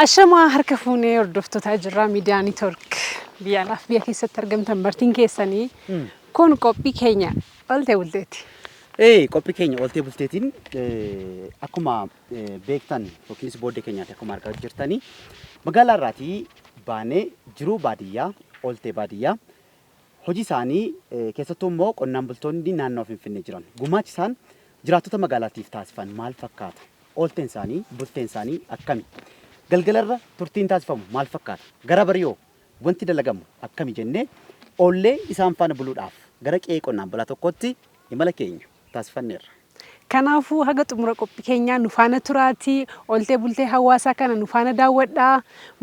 Ashama harka fuunee hordoftoota jirraa miidiyaa Neetwork biyyaalaaf biyya keessatti argamtan martiin keessanii kun qophii keenya oltee bulteeti. Qophii keenya oltee bulteetiin akkuma beektan yookiinis booddee keenyaatti akkuma argaa jirtanii magaalaa irraatii baanee jiruu baadiyyaa oltee baadiyyaa hojii isaanii keessattuu immoo qonnaan bultoonni naannoo Finfinnee jiran gumaachi isaan jiraattota magaalaatiif taasifan maal fakkaata? Olteen isaanii bulteen isaanii akkami? Galgalarra turtiin taasifamu maal fakkaata? Gara bariyoo wanti dalagamu akkami jennee ollee isaan faana buluudhaaf gara qe'ee qonnaan bulaa tokkotti imala keenya taasifanneerra. Kanaafuu haga xumura qophii keenyaa nu faana turaatii oltee bultee hawaasaa kana nu faana daawwadhaa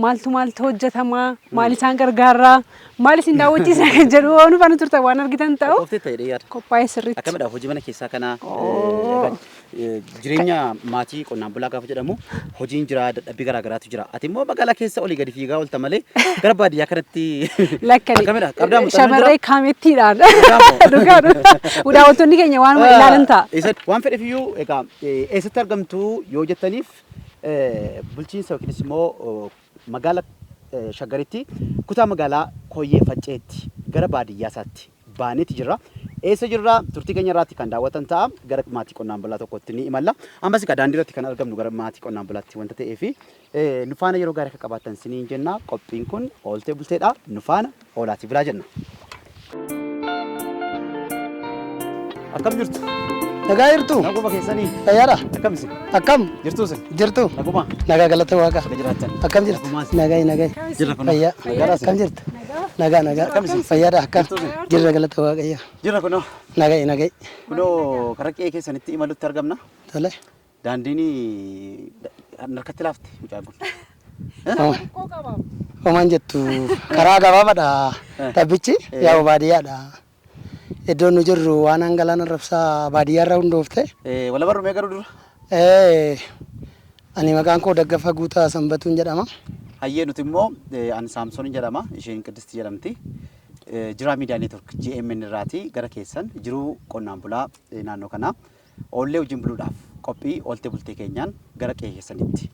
maaltu hojjetamaa maal isaan gargaaraa maal isin daawwachiisa kan jedhu nu faana turtan waan argitan ta'u qophaa'ee sirriitti. Akkamidha hojii mana keessaa kana jireenya maatii qonnaan bulaa gaafa jedhamu hojiin jira dadhabbii garaa garaatu jira. Ati immoo magaalaa keessa olii gadi fiigaa oolta malee gara baadiyyaa kanatti akkamidha qabdaa muuxannoo shamarree kaamettiidhaan dhugaadha. Daawwattoonni keenya waan ilaalan ta'a. Waan fedheefiyyuu egaa eessatti argamtu yoo jettaniif bulchiinsa yookiinis immoo magaala Shaggaritti kutaa magaalaa Koyyee Facceetti gara baadiyyaa isaatti baaneeti jirra. Eessa jirra turtii keenya irraatti kan daawwatan ta'a gara maatii qonnaan bulaa tokkotti ni imalla. Ammas egaa daandii irratti kan argamnu gara maatii qonnaan bulaatti wanta ta'eefi nu faana yeroo gaarii akka qabaatan siniin jenna. Qophiin kun oltee bulteedha. Nu faana oolaati bilaa jenna. Akkam jirtu? Nagaa jirtu? Naguma keessanii? Fayyaadha? Akkam isin? Akkam? Jirtu isin? Jirtu? Naguma? Nagaa galata waaqa. Jiraattan? Akkam jirtu? Nagaa. Jirra kun. Fayyaa. Akkam jirtu? Nagaa. Fayyaadha akkam? Jirra galata waaqayyo. Jirra kunoo. Nagaa. Kunoo karaa qe'ee keessanitti imalutti argamna. Tole. Daandiin harkatti laafte mucaan kun. Homaan jettu karaa gabaabaadha tabbichi yaa baadiyyaadha. Iddoon nu jirru waan hangalaan arrabsaa baadiyyaarraa hundoofte. Wala barru mee garuu dura? Ani maqaan koo Daggafa Guutaa Sanbatuun jedhama. Hayyee nuti immoo ani Saamsoon jedhama. Isheen Qidist jedhamti. Jiraa miidiyaa Neetwork GMN irraati gara keessan jiruu qonnaan bulaa naannoo kanaa oollee hojiin buluudhaaf qophii oltee bultee keenyaan gara qe'ee keessanitti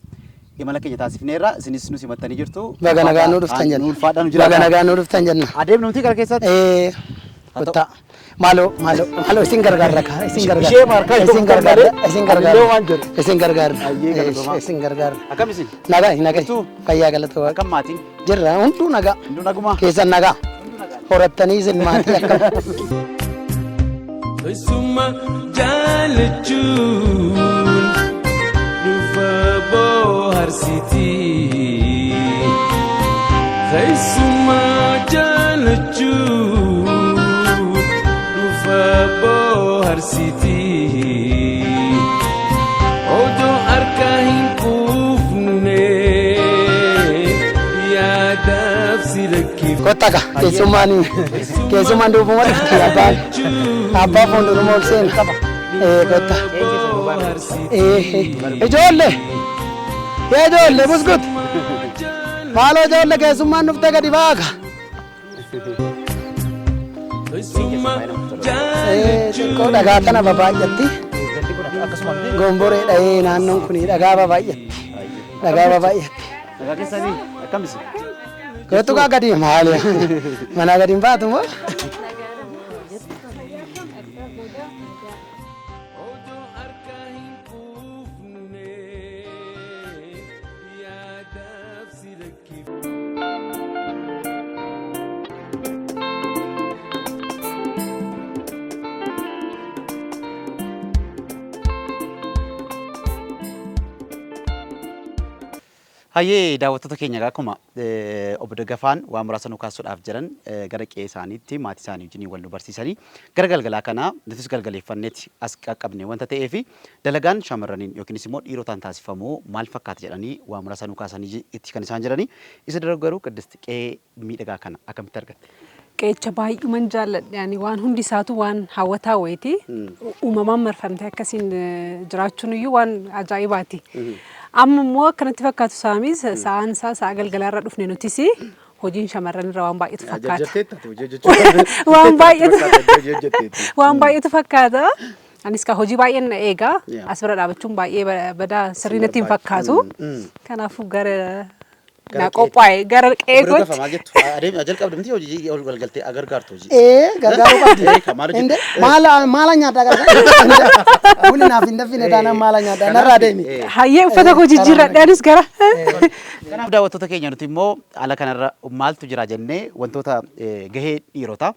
imala keenya taasifneerra. Isinis nu simattanii jirtu. Baga nagaa nuu dhuftan jenna. Baga nagaa nuu dhuftan jenna. Adeemnumti gara keessatti. Kutta. Malo isin gargaarra ka isin gargaarra. Ishee markaa isin gargaarra. Isin gargaarra. Akkam isin? Nagaa. Fayyaa galata waaqa. Akkam maatiin? Jirra hunduu nagaa. Hunduu nagumaa? Keessan nagaa. Horattanii isin maatii akkam. Isuma jaalachuun dhufa booharsiti. Isuma jaalachuun booharsiti. Odo harka hin quufne yaadaaf si lakkifne. Kottaka keessummaan duubuma dhufti abbaa fuulduruma ol seenu qaba. Kotta. Ijoollee buskut. Maaloo ijoollee keessummaan dhuftee gadi baaga. Xiqqoo dhagaa kana babaay'atti. Gomboree dhahee naannoon kun dhagaa babaay'atti. Nagaa keessanii akkamitti? Kootu kaa gadi maali? Mana gadi hin baatu moo? Hayyee daawwattoota keenya akkuma obbo Daggafaan waan muraasa nu kaasuudhaaf jiran gara qe'ee isaaniitti maatii isaanii wajjin wal nu barsiisanii gara galgalaa kanaa nutis galgaleeffanneetti as qaqqabne wanta ta'eef dalagaan shamarraniin yookiinis immoo dhiirotaan taasifamu maal fakkaata jedhanii waan muraasa nu kaasanii itti kan isaan jiranii isa dura garuu Qidist qe'ee miidhagaa kana akkamitti argatte? Qe'ee baay'uman jaalladha yani waan hundi isaatu waan hawwataa wayiiti uumamaan marfamtee akkasiin jiraachuun iyyuu waan ajaa'ibaati. Amma immoo akkanatti fakkaatu Saamis sa'aan isaa sa'a galgalaarra dhufne nutis hojiin shamarran irra waan baay'eetu fakkaata. Waan baay'eetu fakkaata. Anis ka hojii baay'een eegaa Yeah. as bira dhaabachuun baay'ee badaa sirrii natti hin fakkaatu. Kanaafuu gara naa qophaa'e gara qeeqootti. Maal jettu jalqabdamti hojii wal galtee agargaartu hojii. Gargaaruu qabdi. Kamaal Inde hojjetu. maala nyaata gargaara. Buni naaf hin dafine taanaan maala nyaata narraa deemi. Hayyee uffata koo jijjiirradhe anis gara. Kanaaf daawwattoota keenya nuti immoo haala kanarra maaltu jira jennee wantoota gahee dhiirotaa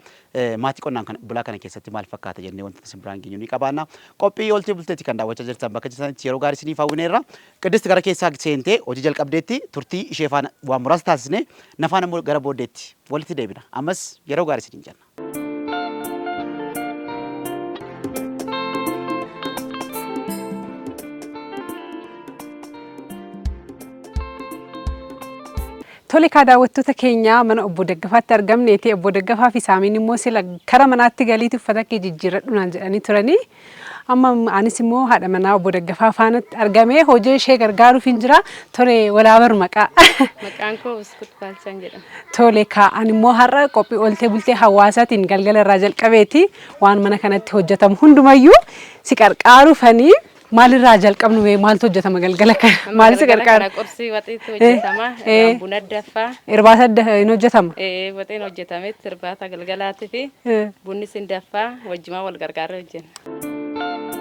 maatii qonnaan bulaa kana keessatti maal fakkaata jennee wantoota simbiraan geenyu ni qabaanna. Qophii ooltee bulteetti kan daawwachaa jirtan bakka jirtanitti yeroo gaarii isiniif hawwineerra. Qiddisti gara keessaa seentee hojii jalqabdeetti turtii ishee faana waan muraasa taasisnee nafaan immoo gara booddeetti walitti deebina. Ammas yeroo gaarii isiniin jenna. Tole kaa daawwattoota keenya mana obbo Daggafaatti argamneeti. Obbo Daggafaa fi Saamiin immoo sila kara manaatti galiitu uffata kee jijjiirradhu naan jedhanii turanii. Amma anis immoo haadha manaa obbo Daggafaa faanatti argamee hojii ishee gargaaruuf hin jira. Tole walaa bar maqaa. Maqaan koo Biskut Baalchaan jedhama. Tole kaa ani immoo har'a qophii ooltee bultee hawaasaatiin galgala irraa jalqabeeti waan mana kanatti hojjetamu hundumayyuu si qarqaaruufanii. Maalirraa jalqabnu maaltu hojjetama galgala kana? Maal si qarqaara? Qorsii waxiitu hojjetama. Buna daffaa. Irbaata hin hojjetama? Waxiin hojjetametti irbaata galgalaatii fi bunni sin daffaa wajjimaa wal gargaaree hojjenna.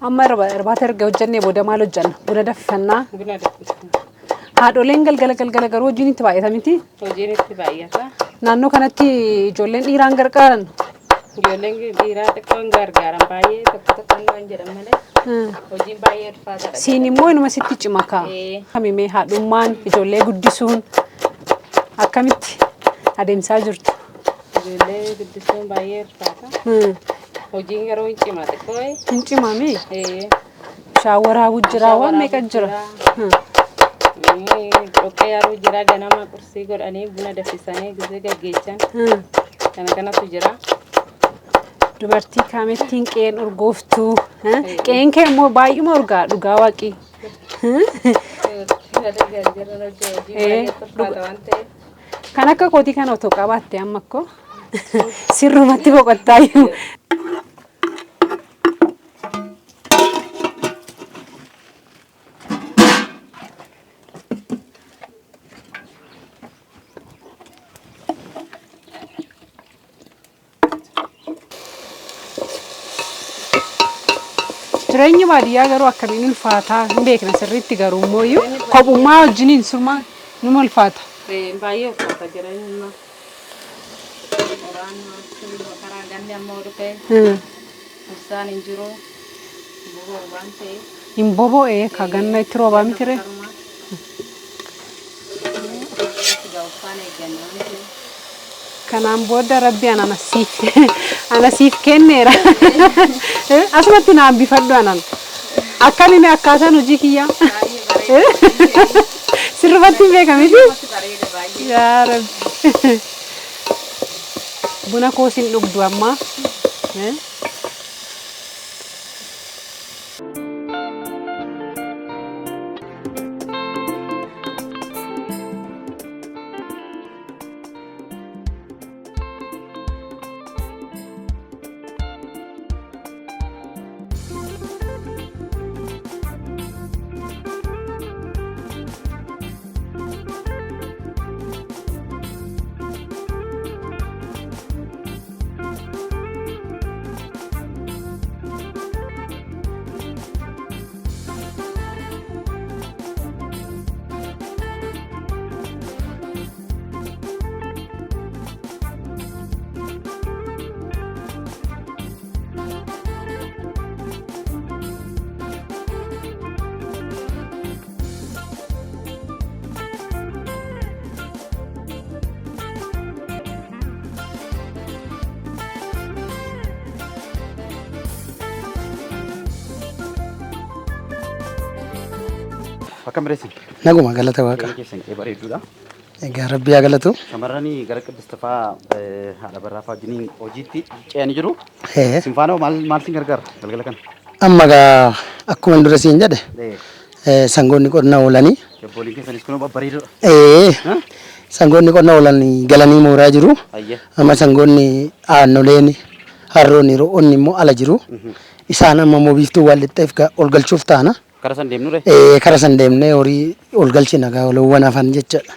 Amma irbaata erga hojjennee booda maal hojjenna? Buna danfifannaa. Buna danfifna. Haadholeen galgala garuu hojiin itti baay'ata miti? Hojiin itti baay'ata. Naannoo kanatti ijoolleen dhiiraan gargaaran? Ijoolleen dhiiraa xiqqoon gargaaran baay'ee tokko waan jedhan malee hojiin baay'ee ulfaataadha. Siin immoo inuma sitti cima kaa? Kamimee haadhummaan ijoollee guddisuun akkamitti adeemsaa jirtu? Ijoollee guddisuun baay'ee ulfaata. Hojiin garuu hin cima xiqqoo. Hin cimamee? Shaawaraa jira waan meeqa jira? Dhoqqee yaaruu jira ganama qursii godhanii buna danfisanii gisee gaggeessan. Kana kanatu jira. Dubartii kaamettiin qeen urgooftuu. Qeen kee immoo baay'uma urgaa dhugaa waaqii. Kan akka kootii kana otoo qabaatte amma akkoo sirrumatti boqottaayyuu. Jireenyi baadiyyaa garuu akkamiin ulfaataa hin beekna sirriitti garuu immoo kophummaa wajjiniin surmaa numa ulfaata. Baay'ee ulfaata jireenyi. Karaa ganni amma dhufee ibsaan hin jiru. Boboo waan ta'eef. Hin bobo'ee ka ganna itti roobaa mitire. Kanaan booda rabbi anasiif kenneera. Asumatti naan bifadhu anan. Akkanini akkaataan hojii kiyyaa. Sirrumatti hin beekamiti? Yaa rabbi. Buna koo sin dhugdu amma. Akkam bireessin? Naguma galata waaqa. Keessan bareeduudha. Egaa rabbi haa galatu. Shamarranii gara Qiddistafaa haadha barraafaa wajjiniin hojiitti ce'anii jiru. Ee. Sinfaanoo maal sin gargaara galgala kana? Amma gaa akkuma dura siin jedhe sangoonni qonna oolanii. Jabbooliin keessanis kunoo babbareedoodha. Sangoonni qonna oolanii galanii mooraa jiru. Amma sangoonni aannoleen harroonni ro'oonni immoo ala jiru. Isaan amma immoo biiftuu waan lixxeef ol galchuuf taana. Kara san deemnure? Kara san deemnee horii ol galchina gaa loowwan hafan jechaadha.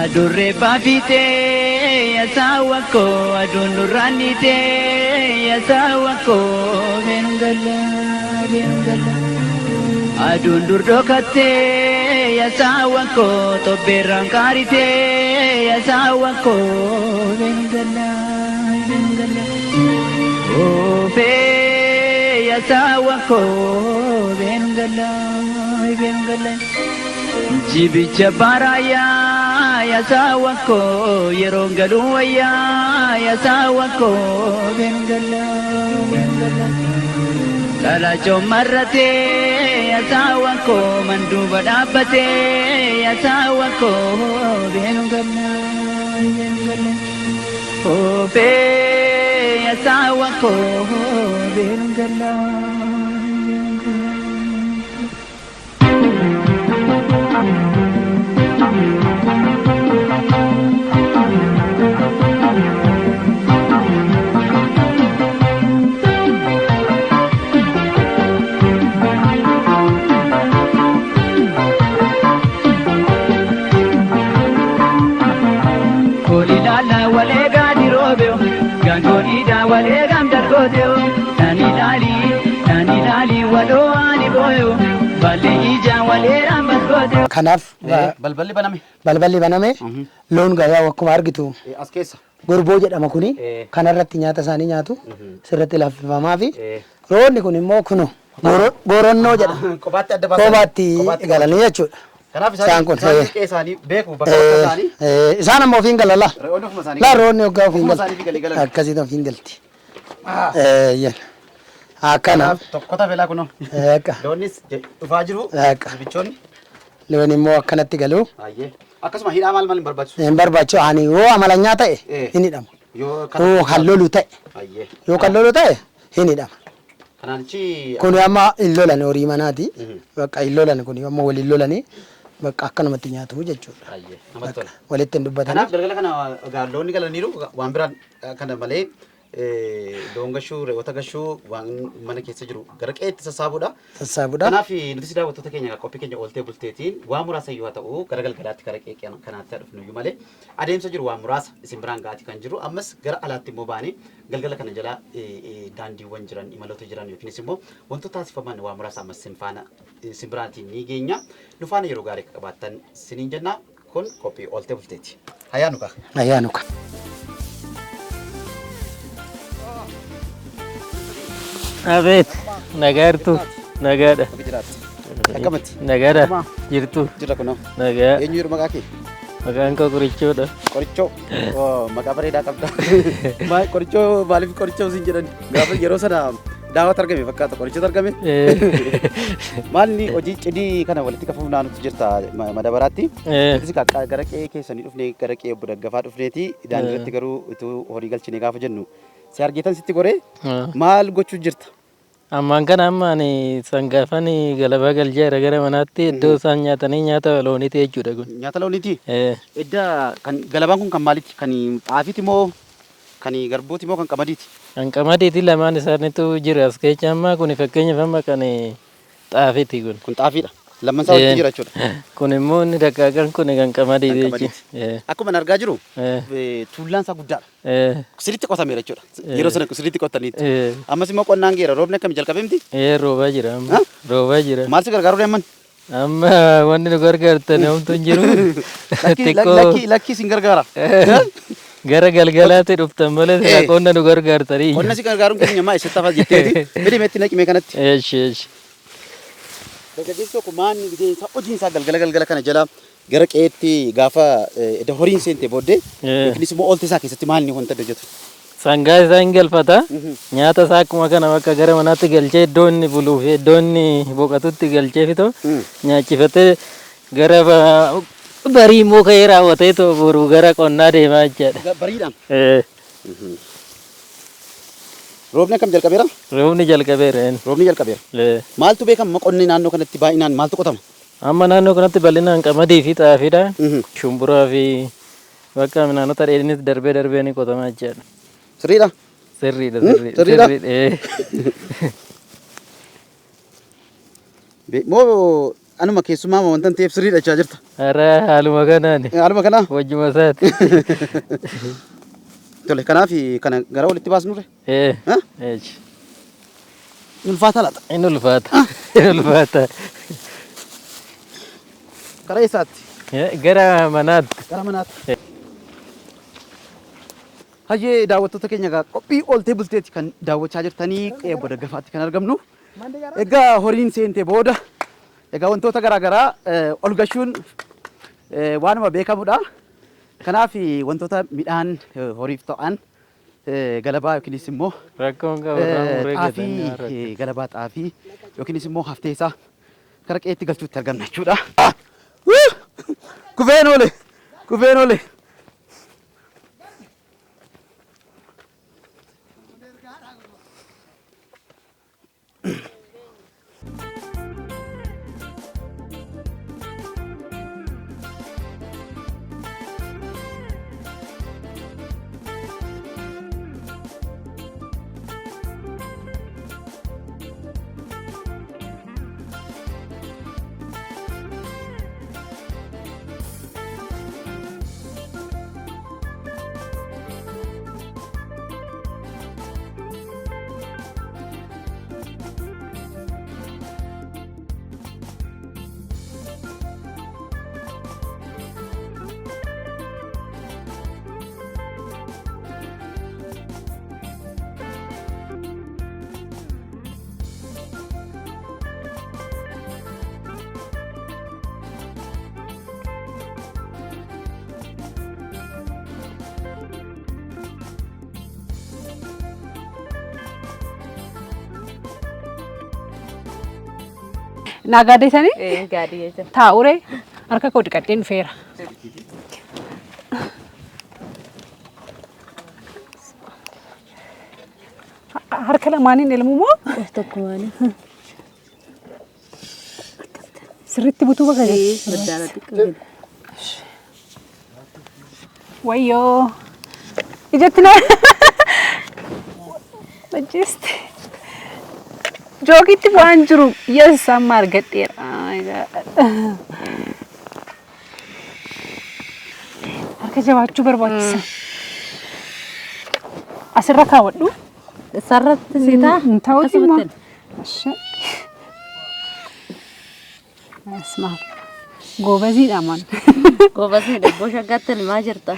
Adurre babite yasawako adunduranite yasawako bengala adundurdokate yasawako toberankarite yasawako bengala ofe yasawako bengala jibicha baraya yasawako yerongaluya yasawako bengala kala chomarate yasawako manduba dabate yasawako bengala ofe yasawako bengala Kanaaf balballi baname loon gayaa akkuma argitu As keessa. gorboo jedhama kuni kanarratti nyaata isaanii nyaatu sirratti laffifamaa fi roonni kun immoo kuno goronnoo jedhama. Kophaatti galanii jechuudha. Kanaaf isaan isaanii beeku bakka isaanii. Isaan ammoo ofiin galala. Roonni ofuma isaanii. La roonni hoggaa ofiin galti. Akkasitti ofiin galti. Akkanaaf tokkota velaa kunoo. Loonnis dhufaa jiru. Bichoonni. Loon immoo akkanatti galu. Akkasuma hidhaa maal hin barbaachisu? Hin barbaachisu ani yoo amalanyaa ta'e hin hidhama. Yoo kallolu ta'e hin hidhama. Kanaanichi Kun amma hin lolan horii manaati. Bakka hin lolan kun amma waliin lolanii bakka akkanumatti nyaatu jechuudha. Walitti hin dubbatanii. Kanaaf galgala kana loonni galaniiru waan biraan kana malee doongashuu reewwata gashuu waan mana keessa jiru gara qeetti sassaabuudha. Kanaaf nuti daawwattoota keenya qophii keenya ooltee bulteetiin waan muraasa yoo ta'u gara galgalaatti gara qeeqee kanaatti dhufnu iyyuu malee adeemsa jiru waan muraasa isin biraan gaati kan jiru ammas gara alaatti immoo baanee galgala kana jala daandiiwwan jiran imaloota jiran yookiinis immoo wantoota taasifaman waan muraasa ammas isin biraatiin ni geenya nu faana yeroo gaarii qabaattan siniin jenna kun qophii ooltee bulteeti. Hayyaanuka. Hayyaanuka. Abet, nagartu, nagada. Akkamatti? Nagada. Jirtu. Jira kunoo. Nagaa. Eenyu yeroo maqaa kee? Maqaan koo Qorichoodha. Qorichoo. Maqaa bareedaa qabda. Qorichoo maaliif qorichoo sin jedhan? Gaafa yeroo sana daawwatu argame fakkaata qorichoota argame. Maalni hojii cidii kana walitti qabuuf naannotti jirta madabaraatti. Akkasii gara qe'ee keessanii dhufnee gara qe'ee obbo Daggafaa dhufneeti daandii irratti garuu utuu horii galchine gaafa jennu si argitan sitti goree maal gochuu jirta? Ammaan kana amma ani sangaafan galabaa galcheera gara manaatti iddoo isaan nyaatanii nyaata looniiti jechuudha kun. Nyaata looniiti? Edda kan galabaan kun kan maaliiti? Kan xaafiiti moo kan garbuuti moo kan qamadiiti? Kan qamadiiti lamaan isaaniitu jira as keessa amma kun fakkeenyaaf amma kan xaafiiti kun. Kun xaafiidha. Lamman isaa walitti jira jechuudha. Kun immoo inni daqqaaqaan kun kan qamadiiti jechuudha. Akkuma argaa jiru tuullaan isaa guddaadha. Sirriitti qotameera jechuudha. Yeroo sana sirriitti qotaniitti. Ammas immoo qonnaan geera roobni akkamii jalqabee miti? Roobaa jira amma. Roobaa jira. Maal si gargaaru deeman? Amma wanni nu gargaartan homtu hin jiru. Lakki sin gargaara. Gara galgalaatti dhuftan malee silaa qonna nu gargaartanii. Qonna si gargaaruun keenya maa isa tafa jetteeti. Fedhi meetti naqime kanatti. Eesh. Dargaggeessi tokko maanni bideensa hojiin isaa galgala kana jala gara qe'eetti gaafa horiin seente booddee yookiinis immoo ooltee isaa keessatti maal ni wanta hojjetu. Sangaa isaa hin galfata. Nyaata isaa akkuma kana bakka gara manaatti galchee iddoo inni buluu fi iddoo inni boqotutti galchee fito nyaachifatee gara barii immoo ka'ee raawwatee boru gara qonnaa deemaa jechaadha. Bariidhaan. Roobni akkam jalqabeera? Roobni jalqabeera. Roobni jalqabeera. Maaltu beekama qonni naannoo kanatti baay'inaan maaltu qotama? Amma naannoo kanatti bal'inaan qamadii fi xaafiidha. Shumburaa fi bakka naannota dheedhinis darbee ni qotama jechaadha. Sirriidha? Sirriidha. Moo anuma keessumaa wanta ta'eef sirriidha jechaa jirta? Hara haaluma kanaani. Haaluma kanaa? Wajjuma isaati. Tole kanaaf kana gara walitti baasnure? Ulfaata laata? Inni ulfaata. Gara eessaatti? Gara manaatti. Gara manaatti. Hayyee daawwattoota keenya qophii ooltee bulteetti kan daawwachaa jirtanii qe'ee booda gafaatti kan argamnu. Egaa horiin seente booda egaa wantoota garaagaraa ol gashuun waanuma beekamudha. Kanaaf wantoota midhaan horiif ta'an galabaa yookiinis immoo xaafii galabaa xaafii yookiinis immoo hafteessaa gara qe'eetti galchuutti argamna jechuudha. Kufeen oole. Naagaaddeetanii? Gaadhiyee jira. Taa'uree harka koo dhiqadheen dhufeera. Harka lamaaniin elmu moo? Tokko maali? Sirriitti butuu bakka jirti. Wayyoo ijatti na majjiste. Jookitti waan jiru yes amma argadheera. Harka jabaachuu barbaachisa. Asirra kaawwadhu. Sarratti sitaa? Ta'uuti immoo. Asma goobaziidha man. Goobaziidha boo shaggaatti ilmaa jirta.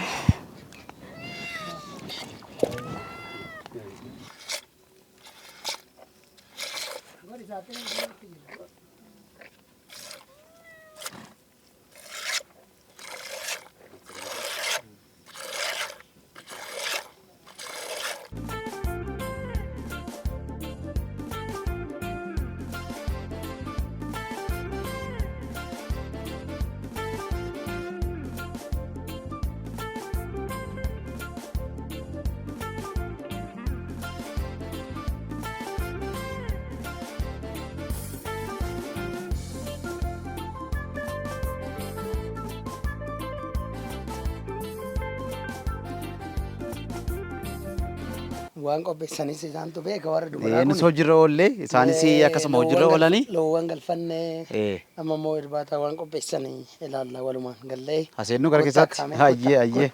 Waan qopheessanis isaantu beeka warra dubaraa kun. Innis hojiirra oollee isaanis akkasuma hojiirra oolanii. Loowwan galfannee amma immoo irbaata waan qopheessanii ilaalla walumaan gallee. Aseennu gara keessaatti hayyee.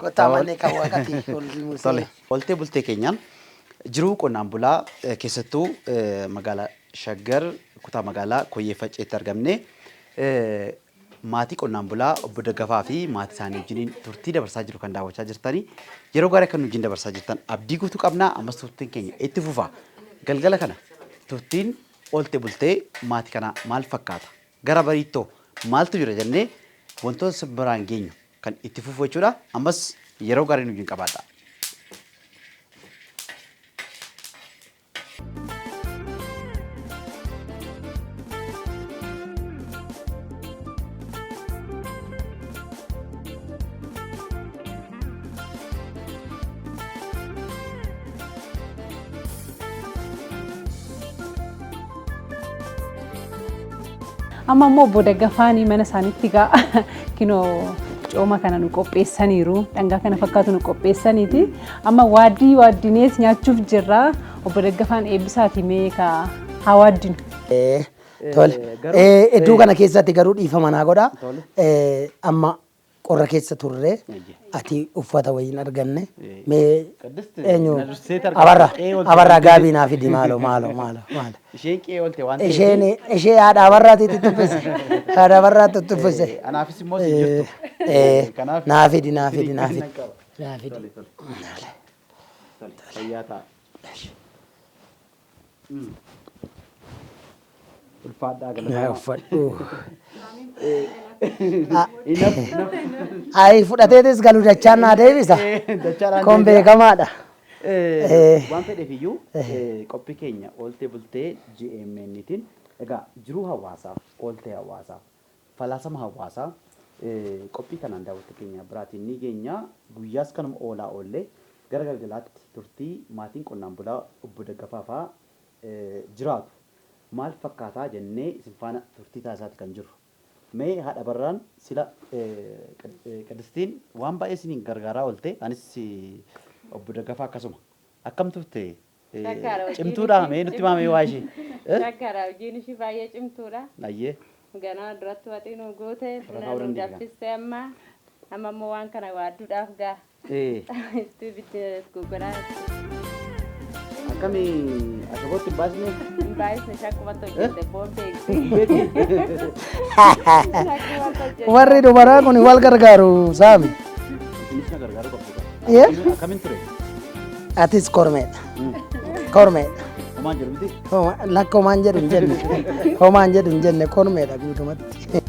Kottaa mannee kan waaqati Tole. Ooltee bultee keenyaan jiruu qonnaan bulaa keessattuu magaalaa Shaggar kutaa magaalaa Koyyee Facceetti argamne maatii qonnaan bulaa obbo Daggafaa fi maatii isaanii wajjiniin turtii dabarsaa jiru kan daawwachaa jirtanii yeroo gaarii kan wajjin dabarsaa jirtan abdii guutuu qabnaa ammas turtiin keenya itti fufa galgala kana turtiin oolte bultee maatii kana maal fakkaata gara bariittoo maaltu jira jennee wantoota biraan geenyu kan itti fufu jechuudha ammas yeroo gaarii nu wajjin qabaadha. amma immoo obbo Daggafaanii mana isaaniitti gaa kinoo cooma kana nu qopheessaniiru dhangaa kana fakkaatu nu qopheessaniiti amma waaddinees nyaachuuf jirra obbo Daggafaan eebbisaati mee ka haa waaddinu. Tole iddoo kana keessatti garuu dhiifama naa godha amma qorra keessa turre ati uffata wayiin arganne mee eenyu abarraa gaabii naa fidi maalo. Isheen qe'ee oolte waan ishee haadha abarraati tuttufise haadha abarraati tuttufise anaafis immoo si jirtu naa fidi fayyaa ta'a. Ulfaadhaa uffadhu ai fudhateetis galu dachaan naa deebisa kun beekamaadha. Waan fedheef iyyuu qophii keenya oolte bultee GMN'tiin egaa jiruu hawaasaa oolte hawaasaa falaasama hawaasaa qophii kanaan daawwattoota keenya biraatiin ni geenya guyyaas kanuma oolaa oollee gara galgalaatti turtii maatiin qonnaan bulaa obbo Daggafaa fa'aa jiraatu maal fakkaataa jennee isin faana turtii taasisaati kan jirru. Mee haadha barraan sila Qidistiin waan baay'ee isiniin gargaaraa oolte anis obbo Daggafaa akkasuma akkam turte cimtuudha mee nutti maamee waa ishee. Shakkaara hojiin ishii baay'ee cimtuudha. Ayyee. Ganaa duratti waxii nu goote nu daffiste amma immoo waan kana waadduudhaaf gaa. Itti bittee gurguraa. Akkami ashabootti baasne. Baay'isne shakkumatti hojjette boonbeeksi. Warri dubaraa kun wal gargaaru saami. Isinis na gargaaru qabdu. Akkamiin ture? Atis kormeedha. Kormeedha. Homaan jedhu miti? Lakka homaan jedhu hin jenne. Homaan jedhu hin jenne kormeedha guutumatti.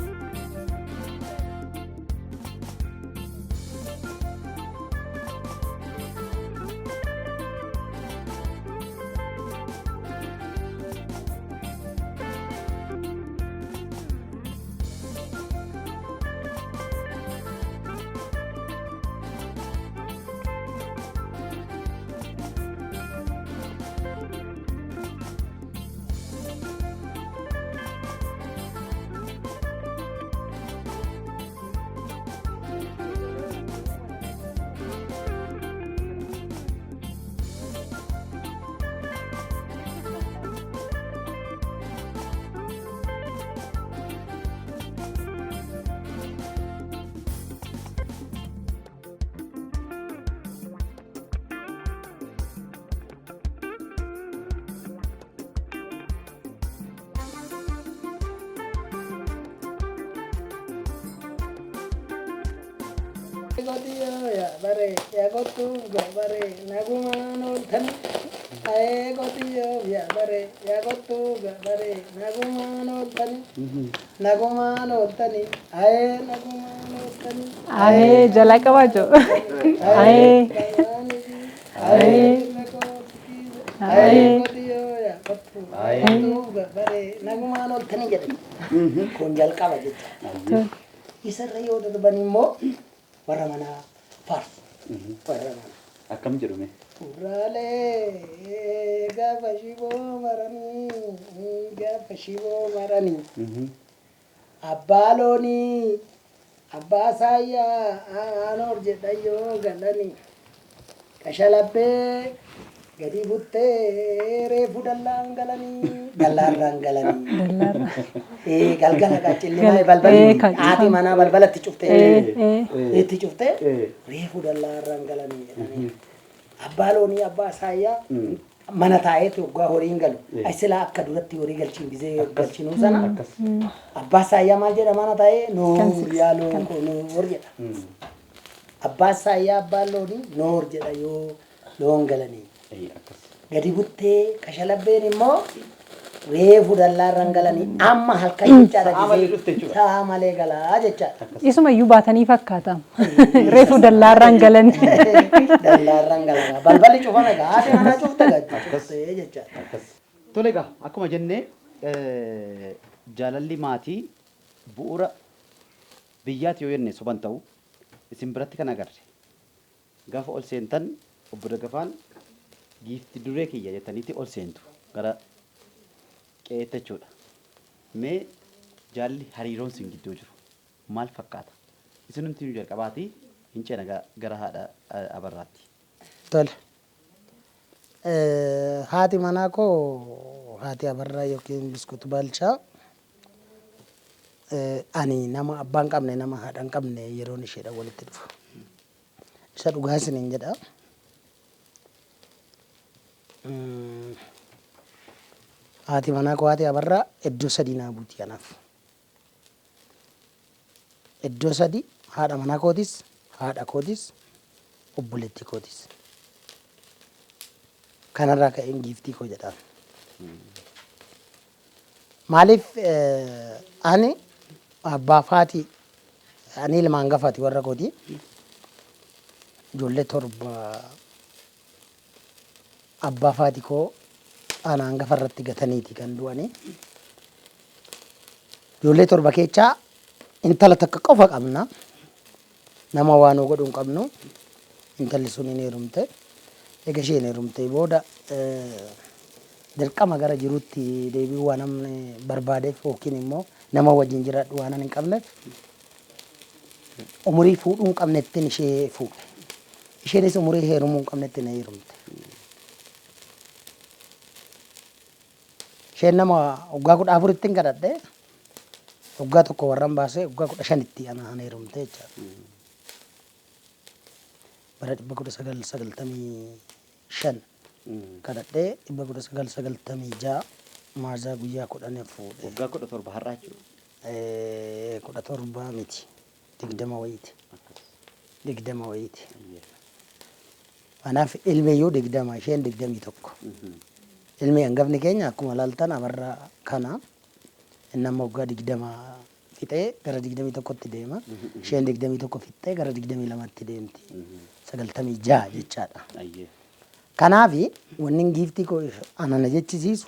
Ya bare ya gotu ya bare naguman oltan ay gotiyo ya bare ya gotu ya bare naguman oltan ay naguman oltan Ay jala kabajo ay gotiyo ya gotu ya bare naguman oltan jedhe kun jalqaba jecha isarra yoo darbanimmoo warra manaa faarsu warra manaa akkam jedhume urraalee gaafa shiboo maranii abbaa loonii abbaa saayyaa aanoor jedhan yoo galanii qashalabbee gadi buttee reefu dallaan galanii dallaarraan galanii galgala qaccillee balbalii haati manaa balbalatti cuftee itti cuftee reefu dallaarraan galanii jedhanii abbaa loonii abbaa saayyaa mana taa'eetu waggaa horiin galu. Asilaa akka duratti horii galchiin gisee galchinuu sana. Abbaa saayyaa maal jedha mana taa'ee noor yaa noor jedha. Abbaa saayyaa abbaan loonii noor jedha yoo loon galanii. Gadi buttee kashalabbeen immoo reefu dallaarran galanii amma halkan jechaadha gisee sa'a malee galaa jechaadha. Isuma iyyuu baatanii fakkaata. Reefu dallaarran galanii. Dallaarran galanii. Balballi cufame gaa haati manaa cufte gaddisee jechaadha. Tole egaa akkuma jennee jaalalli maatii bu'uura biyyaati yoo jenne soban ta'u isin biratti kan agarre gaafa ol seentan obbo Dagafaan giifti duree kiyya jettaniitti ol seentu gara qe'eetti jechuudha. Mee jaalli hariiroon isin gidduu jiru maal fakkaata? Isin nuti nu jalqabaati hin ceena gara haadha Abarraatti. Tole. Haati manaa koo haati Abarraa yookiin Biskuut Baalchaa ani nama abbaan qabne nama haadhaan qabne yeroon isheedha walitti dhufu. Isa dhugaa isiniin jedha. Haati manaa koo haati Abarraa iddoo sadii naa buuti kanaaf. Iddoo sadii haadha manaa kootis, haadha kootis, obboleettii kootis. Kanarraa ka'een giiftii koo jedhaan. Maaliif ani abbaa faati ani ilmaan gafaati warra kooti. Ijoollee torba abbaa faati koo anaan gafarratti gataniiti kan du'ani. Ijoollee torba keessaa intala takka qofa qabna. Nama waan godhu hin qabnu. Intalli sun hin heerumte. Egaa isheen heerumtee booda dirqama gara jiruutti deebi'uu waan namni barbaadeef yookiin immoo nama wajjin jiraadhu waan hin qabneef umurii fuudhuu hin qabnettiin ishee fuudhe. Isheenis umurii heerumuu hin qabnettiin heerumte. Isheen nama waggaa 14 kadhadhe waggaa tokko warran baasee waggaa 15tti anaan heerumte jechaadha. Bara 1995 kadhadhee 1996 maazaa guyyaa 10 fuudhe. Waggaa 17 har'aa jechuudha. 17 miti 20 wayiiti. 20 wayiiti. Kanaaf ilmeeyyuu 20 isheen 21. Ilmi hangafni keenya akkuma laaltan Abarraa kana inni amma waggaa 20 fixee gara 21tti deema. Isheen 21 fixee gara 22tti deemti. 96 jechaadha. Kanaaf wanni giiftii koo anana jechisiisu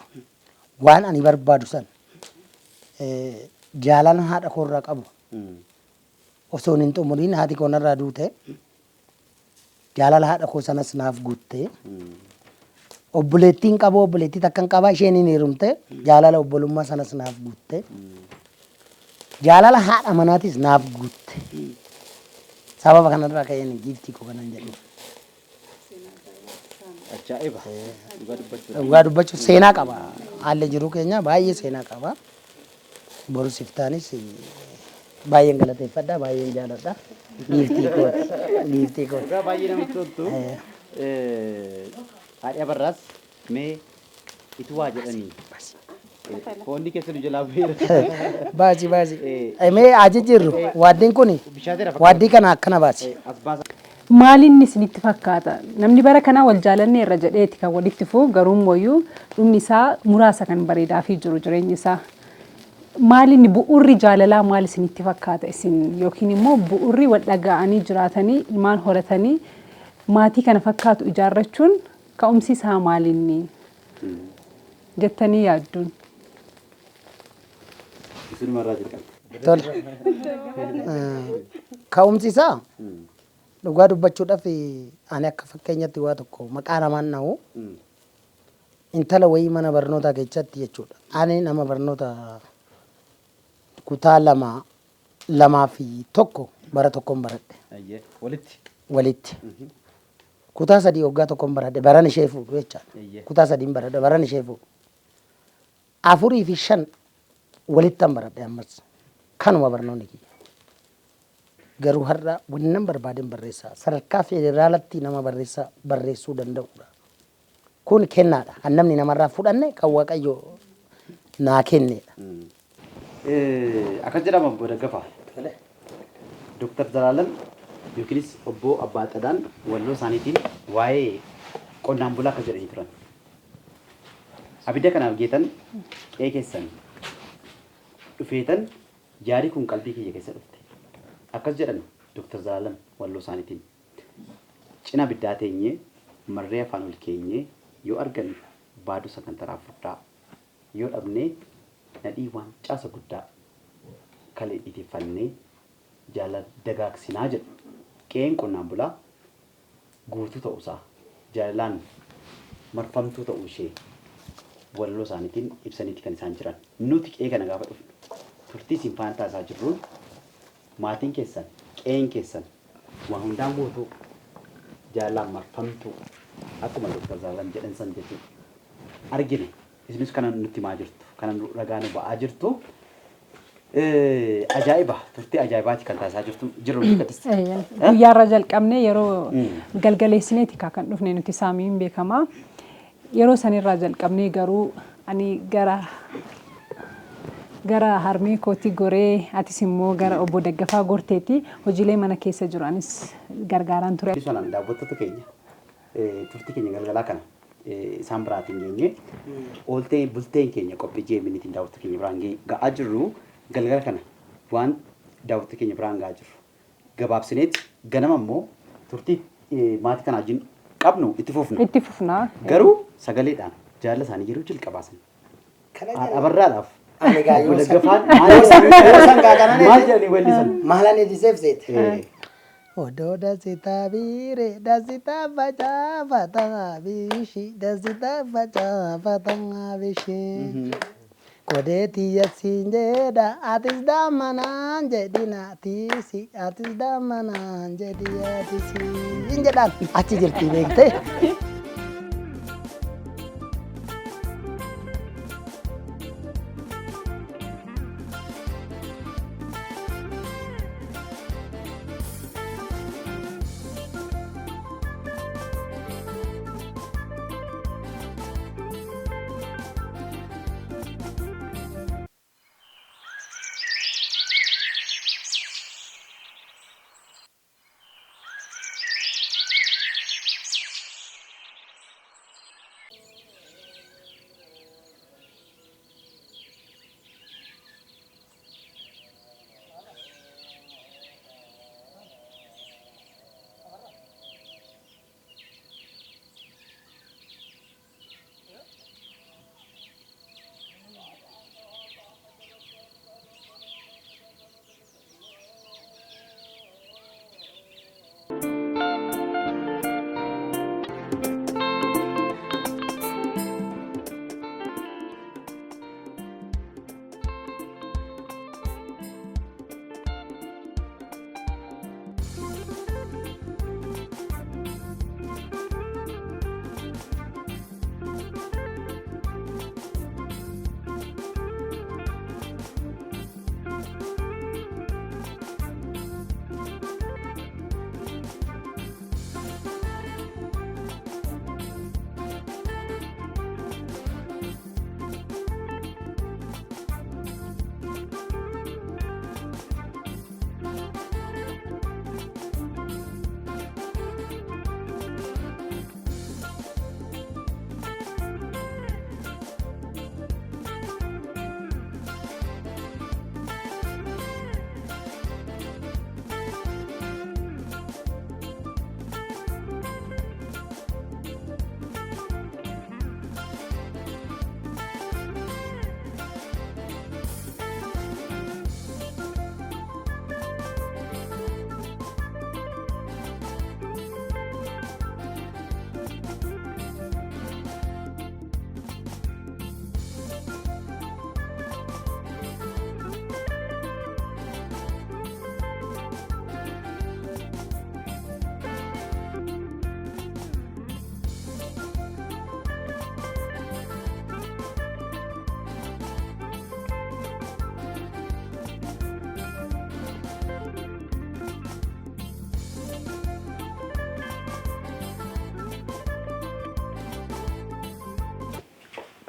waan ani barbaadu san jaalala haadha koorraa qabu osoo hin xumuriin haati koo narraa duute jaalala haadha koo sanas naaf guutte obboleettiin qabu obboleettii takkan qaba isheen hin heerumte jaalala obbolummaa sanas naaf guutte jaalala haadha manaatis naaf guutte sababa kanarraa ka'een giiftii koo kanan jedhu. Ajaa'iba! Dhugaa dubbachuuf seenaa qaba. Haalli jiruu keenya baay'ee seenaa qaba. Boru siftaanis baay'een galateeffadha baay'een jaaladha. Giiftii kooti. Giiftii kooti. Dhugaa baay'ee namatti toltu. Haadhi Abarraas mee ituwaa jedhanii foonni keessa nu jalaa beera. Baasi baasi. Mee aji jirru waaddiin kuni waaddii kana akkana baasi. Maalinni isinitti fakkaata? Namni bara kana wal jaalanne irra jedheeti kan walitti fuuf garuu mooyyuu dhumni isaa muraasa kan bareedaa fi jiru jireenyi isaa. Maalinni bu'uurri jaalalaa maal isinitti fakkaata isin yookiin immoo bu'uurri wal dhaga'anii jiraatanii ilmaan horatanii maatii kana fakkaatu ijaarrachuun ka'umsi isaa maalinni jettanii yaadduun? Isinuma jirtan. Tole. Ka'umsi isaa dhugaa dubbachuudhaaf ani akka fakkeenyatti waa tokko maqaa namaan na'u intala wayii mana barnootaa keessatti jechuudha. Ani nama barnoota kutaa lamaa fi tokko bara tokkoon baradhe. Walitti. Kutaa sadii waggaa tokkoon baradhe baran ishee fuudhu jechaadha. Kutaa sadiin baradhe baran ishee fuudhu. 4 fi 5 walittan baradhe ammas kanuma barnoonni kiyya. Garuu har'a wannan barbaadeen barreessaa sadarkaa federaalatti nama barreessuu danda'udha. kun kennaadha. Kan namni namarraa fudhanne kan Waaqayyo naa kennedha. Akka jedhama booda gafa. Dr. Zalaalam yookiinis obbo Abbaa Xadaan walloo isaaniitiin waa'ee qonnaan bulaa akka jedhanii turan. Abidda kanaaf geetan qe'ee keessan dhufeetan jaarii kun qalbii kiyya keessa dhufte. Akkas jedhan Dr. Zalaalam walloo isaaniitiin. Cina abiddaa teenyee marree afaan ol keenyee yoo argan baaduu sagantaraa furdaa yoo dhabnee nadhii waan caasa guddaa kalee dhiiteeffannee jaalala dagaagsinaa jedhu. Qe'een qonnaan bulaa guutuu ta'uusaa jaalalaan marfamtuu ta'uu ishee walloo isaaniitiin ibsaniiti kan isaan jiran. Nuti qe'ee kana gaafa dhufnu turtii isin faana taasisaa jirruun maatiin keessan qe'een keessan waan hundaan guutuu jaalalaan marfamtuu akkuma Dr. Zalaalam jedhan san jechuudha. Argine isinis kana nutti himaa jirtu kana ragaa nu ba'aa jirtu. Ajaa'iba turtii ajaa'ibaati kan taasisaa jirru guyyaarra jalqabnee yeroo galgaleessineeti kan dhufne nuti saamiin beekamaa yeroo sanirraa jalqabnee garuu ani gara harmee kootii goree atis immoo gara obbo Daggafaa gorteeti hojiilee mana keessa jiru anis gargaaraan ture. Sanaan daawwattoota keenya turtii keenya galgalaa kana isaan biraatiin geenye ooltee bulteen keenya qophii jeeminiitiin daawwattoota keenya biraan ga'aa jirru. Galgala kana waan daawwattoota keenya biraan ga'aa jirru gabaabsineeti ganama immoo turtii maatii kanaa wajjin qabnu itti fufna. Garuu sagaleedhaan jaalala isaanii yeroo jalqabaasan abarraadhaaf obbo Daggafaan maal jedhanii weellisan Maalaan ediseef seete. Odoo dasitaa biire dasitaa facaafataa biishi dasitaa facaafataa biishi. Kodeeti yaksiin jedha atis daamanaan jedhi naatisi atis daamanaan jedhi yaatisi jedhaan achi jirti beektee.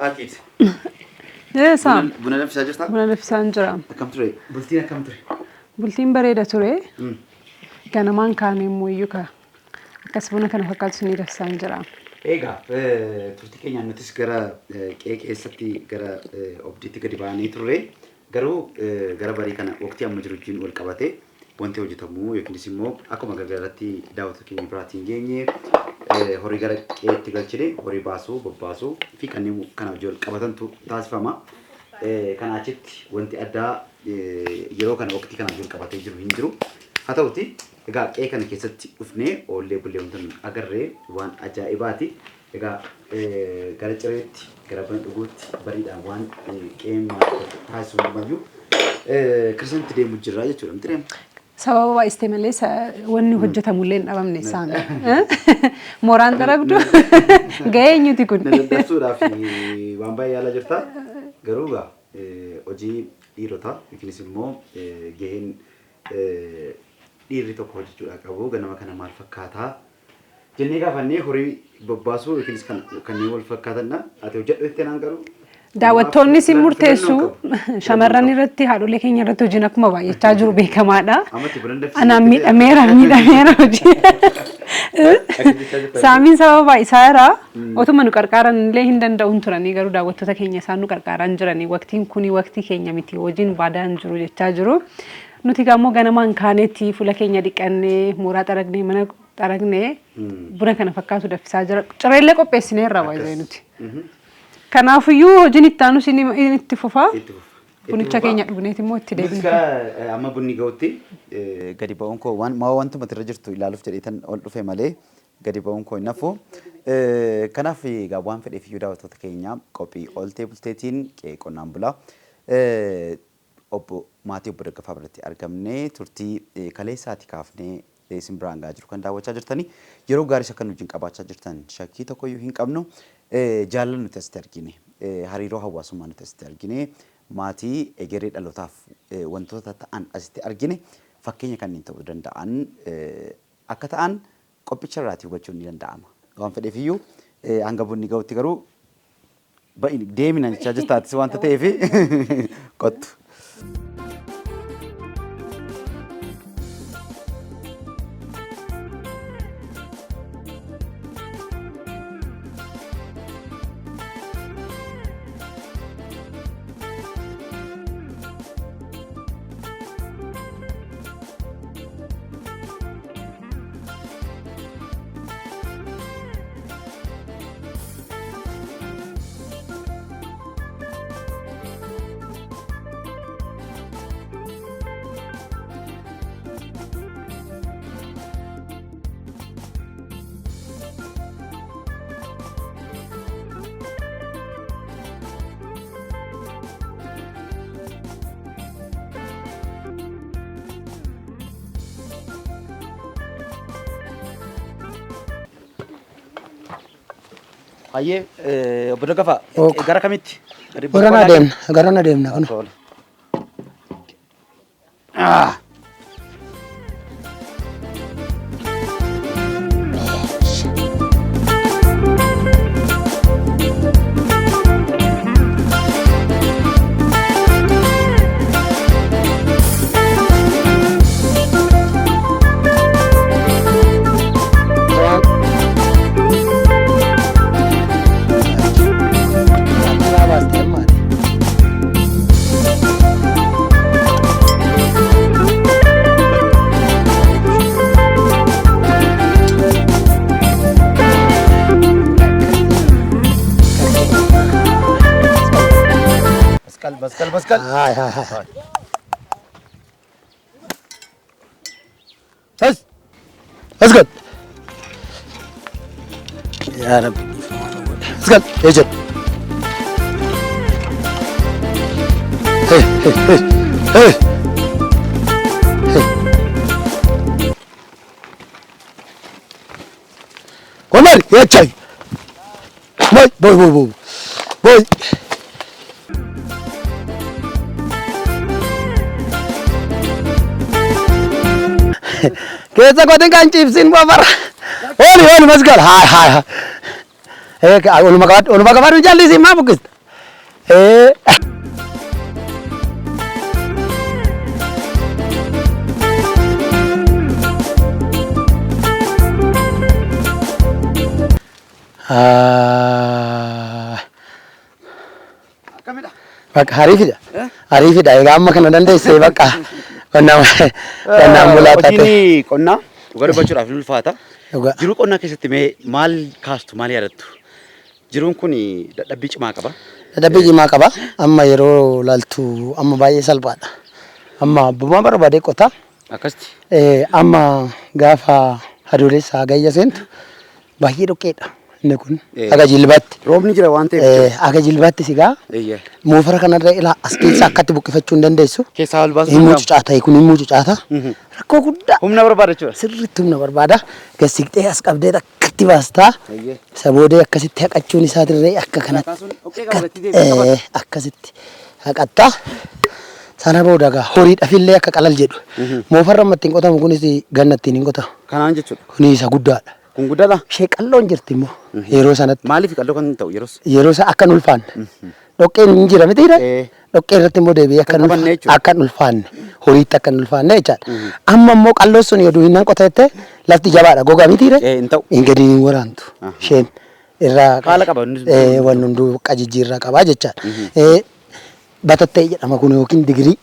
Akid. Saam. Buna danfisaa jirtaa? Buna danfisaa hin jira. Akkam ture? Bultiin akkam ture? Bultiin bareeda ture. Ganamaan kaanii immoo iyyuu akkas buna kana fakkaatu isin danfisaa hin jira. Egaa turtii keenyaan nutis gara qe'ee keessatti gara obdiitti gadi baanee turre garuu gara barii kana waqtii amma jiru wajjin wal qabate wanti hojjetamu yookiinis immoo akkuma gargaaratti daawwattoota keenya biraatiin geenye horii gara qe'eetti galchine horii baasuu bobbaasuu fi kanneen kana wajjin wal qabatantu taasifama. Kana achitti wanti addaa yeroo kana waqtii kana wajjin qabatee jiru hin jiru. Haa ta'uti egaa qe'ee kana keessatti dhufnee oollee bullee wantoonni agarree waan ajaa'ibaati. Egaa gara cireetti gara buna dhuguutti bariidhaan waan qe'een taasisuu danda'u kirsantti deemu jirra jechuudha. Miti deemu. Sababa baay'istee malee wanni hojjetamu illee hin dhabamne saami. Mooraan darabdu gahee eenyuti kun? Dadhabsuudhaaf waan baay'ee yaalaa jirta. Garuu egaa hojii dhiirotaa yookiinis immoo gaheen dhiirri tokko hojjechuudha qabu ganama kana maal fakkaataa jennee gaafannee horii bobbaasuu yookiinis kanneen wal fakkaatanna ati hojjedhu itti naan garuu daawwattoonni si murteessu shamarran irratti haadholee keenya irratti hojiin akkuma baay'achaa jiru beekamaadha. Anaan miidhameera hojii. Saamiin sababa isaa irraa otuma nu qarqaaran illee hin danda'uun turanii garuu daawwattoota keenya isaan nu qarqaaran jiranii waqtiin kuni waqtii keenya miti hojiin baadaan jiru jechaa jiru. Nuti gaammoo ganamaan kaanetti fuula keenya dhiqannee mooraa xaragnee mana xaragnee buna kana fakkaatu danfisaa jira. Cireellee qopheessineerra waayee nuti. Kanaafiyyuu hojiin itti aanu itti fufaa. Bunicha keenya dhugneeti immoo itti deebina. Amma bunni ga'utti gadi ba'uun koo wantuma irra jirtu ilaaluuf jedheetan ol dhufe malee gadi ba'uun koo hin hafu. Kanaaf egaa waan fedheef iyyuu daawwattoota keenya qophii ooltee bulteetiin qe'ee qonnaan bulaa obbo maatii obbo Daggafaa biratti argamnee turtii kaleessaati kaafnee isin biraan gahaa jiru kan daawwachaa jirtanii yeroo gaarii akka nuti qabaachaa jirtan shakkii tokkoyyuu hin qabnu. Jaalala nuti asitti argine hariiroo hawaasummaa nuti asitti argine maatii egeree dhalootaaf wantoota ta'an asitti argine fakkeenya kanneen ta'uu danda'an akka ta'an qophicha irraatii hubachuun ni danda'ama. Waan fedheef iyyuu hanga bunni ga'utti garuu deemina jechaa jirtaatis wanta ta'eef qottu. Aye, obbo Daggafaa gara kamitti? Garana deemna kun. Baskal. Hai. Let's go. Ya Rabbi. Let's go. Ejit. Hey. Komar, ya chay. Boy. Kesa kotin kan chipsin babar. Oli masgal. Hai. Ulma kabar jalli si ma bukis. Bakka hariifidha. Hariifidha. Egaa amma kana dandeessee bakka qonnaan bulaa taate. Hojiin qonnaa dhugaa dubbachuudhaaf ni ulfaata. Jiruu qonnaa keessatti mee maal kaastu maal yaadattu? Jiruun kun dadhabbii cimaa qaba. Dadhabbii cimaa qaba. Amma yeroo laaltu amma baay'ee salphaadha. Amma abbummaa barbaadee qota. Akkasitti. Amma gaafa adoolessa hagayya seentu baay'ee dhoqqeedha. Inni kun aga jilbaatti. Roobni jira waan ta'eef. Aga jilbaatti sigaa. Moofara kanarra ilaa as keessa akkatti buqqifachuu hin dandeessu. Keessaa ol baasuu. Himuu cucaata kun himuu cucaata. Rakkoo guddaa. Humna barbaada jechuudha. Sirriitti humna barbaada. Gassiqxee as qabdee akkatti baastaa. Isa boodee akkasitti haqachuun isaatirree akka kanatti. Akkasitti haqattaa. Sana booda gaa horiidhaafillee akka qalal jedhu. Moofarra ammatti hin qotamu kunis gannatti hin qotamu. Kanaan jechuudha. Kuni isa guddaadha. Kun guddaadha. Ishee qalloon jirti immoo yeroo sanatti. Maaliif qalloo kan ta'u yeroos? Yeroo isa akka hin ulfaanne. Dhoqqeen hin jira miti dhoqqee irratti immoo deebi'ee akka hin ulfaanne horiitti akka hin ulfaanne jechaadha. Amma immoo qalloon sun yoo duwwinaan qotatte lafti jabaadha gogaa miti hin ta'u. Hin gadi hin waraantu. Isheen irraa qaala qaba. Waan hunduu qajijjiirraa qabaa jechaadha. Batattee jedhama kun yookiin digirii.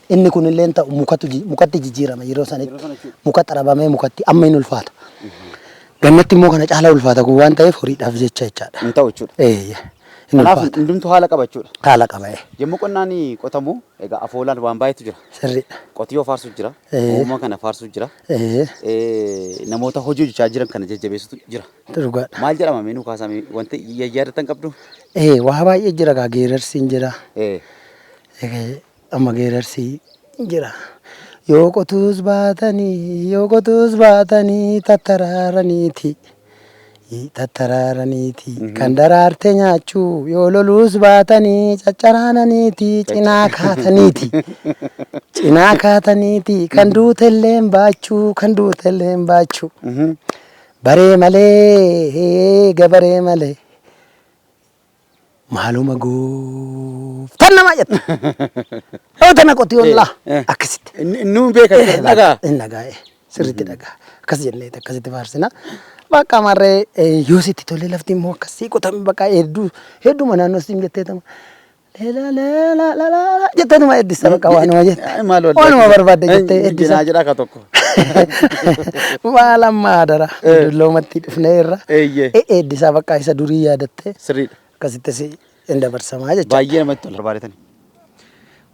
Inni kun illee ta'u mukatti jijjiirama yeroo sanitti. Muka xarabamee mukatti amma hin ulfaata. Gannatti immoo kana caalaa ulfaata kun waan ta'eef horiidhaaf jechaadha. Hin ta'u jechuudha. Kanaaf hundumtuu haala qaba jechuudha. Haala qaba. Yommuu qonnaan qotamu egaa afoolaan waan baay'eetu jira. Sirriidha. Qotiyyoo faarsuu jira. Uumama kana faarsuu jira. Namoota hojii hojjechaa jiran kana jajjabeessutu jira. Dhugaadha. Maal jedhama meenuu kaasamee wanti yaadatan qabdu? Waa baay'ee jira gaa geerarsiin jira. Amma geerarsi jira. Yoo qotuus baatanii tattaraaraniiti kan daraarte nyaachuu yoo loluus baatanii caccaraananiiti cinaa kaataniiti kan duutelleen baachuu baree malee gabaree malee maaluma gooftan namaa jetta. Tana qotiyyoon laa akkasitti. Inni beeka dhagaa. Inni dhagaa sirriitti dhagaa akkas jennee akkasitti faarsina. Bakka marree yoo sitti tolee lafti immoo akkasii qotame bakka hedduma naannoo siin jettee tama. Leela jettee numa eeddisa bakka waanuma jette. Waanuma barbaadde jettee eeddisa. Jinaa jedhaa ka tokko. Maal ammaa dara dulloomatti dhufnee irra. Eeddisa bakka isa durii yaadattee. Sirriidha. Akkasittis hin dabarsamaa jechuudha. Baay'ee namatti tola. Barbaadetani.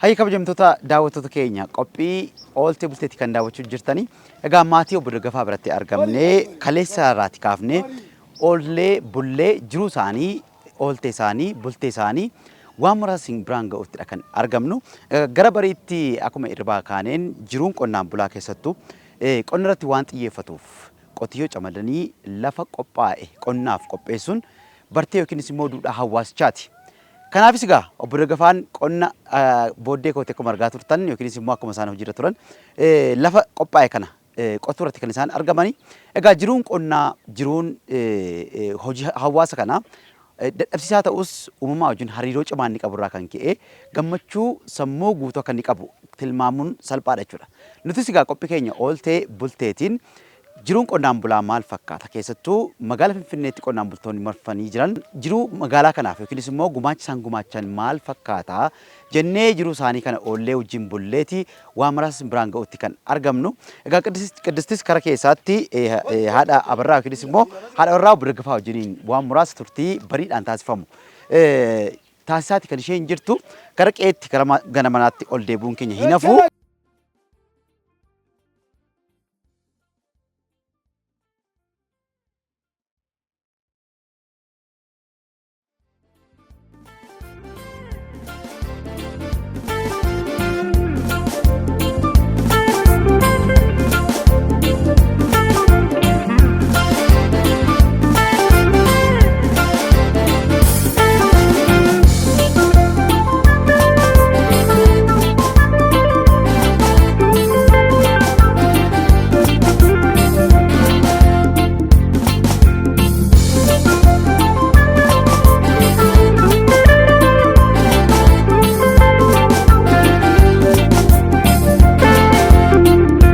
Hayya kabajamtoota daawwattoota keenya qophii ooltee bulteetti kan daawwachaa jirtanii egaa maatii obbo Daggafaa biratti argamnee kaleessa irraati kaafnee oollee bullee jiruu isaanii ooltee isaanii bultee isaanii waan muraasa biraan ga'uuttidha kan argamnu. Gara bariitti akkuma irraa kaaneen jiruun qonnaan bulaa keessattuu qonna irratti waan xiyyeeffatuuf qotiyyoo camadanii lafa qophaa'e qonnaaf qopheessuun bartee yookiinis immoo duudhaa hawaasichaati. Kanaafis egaa obbo Daggafaan qonna booddee koote akkuma argaa turtan yookiinis immoo akkuma isaan hojiirra turan lafa qophaa'e kana qotuu irratti kan isaan argamanii. Egaa jiruun qonnaa jiruun hojii hawaasa kanaa dadhabsiisaa ta'us uumamaa wajjin hariiroo cimaa inni qabu irraa kan ka'e gammachuu sammuu guutuu akka inni qabu tilmaamuun salphaadha jechuudha. Nutis egaa qophii keenya ooltee bulteetiin jiruun qonnaan bulaa maal fakkaata keessattuu magaalaa Finfinneetti qonnaan bultoonni marfanii jiran jiruu magaalaa kanaaf yookiinis immoo gumaacha isaan gumaachan maal fakkaata jennee jiruu isaanii kana oollee wajjin bulleeti waan muraasa biraan ga'utti kan argamnu. Egaa Qiddistis kara keessaatti haadha Abarraa yookiinis immoo haadha warraa obbo Daggafaa wajjiniin waan muraasa turtii bariidhaan taasifamu. Taasisaati kan isheen jirtu gara qeetti gara gana manaatti ol deebuun keenya hin hafu.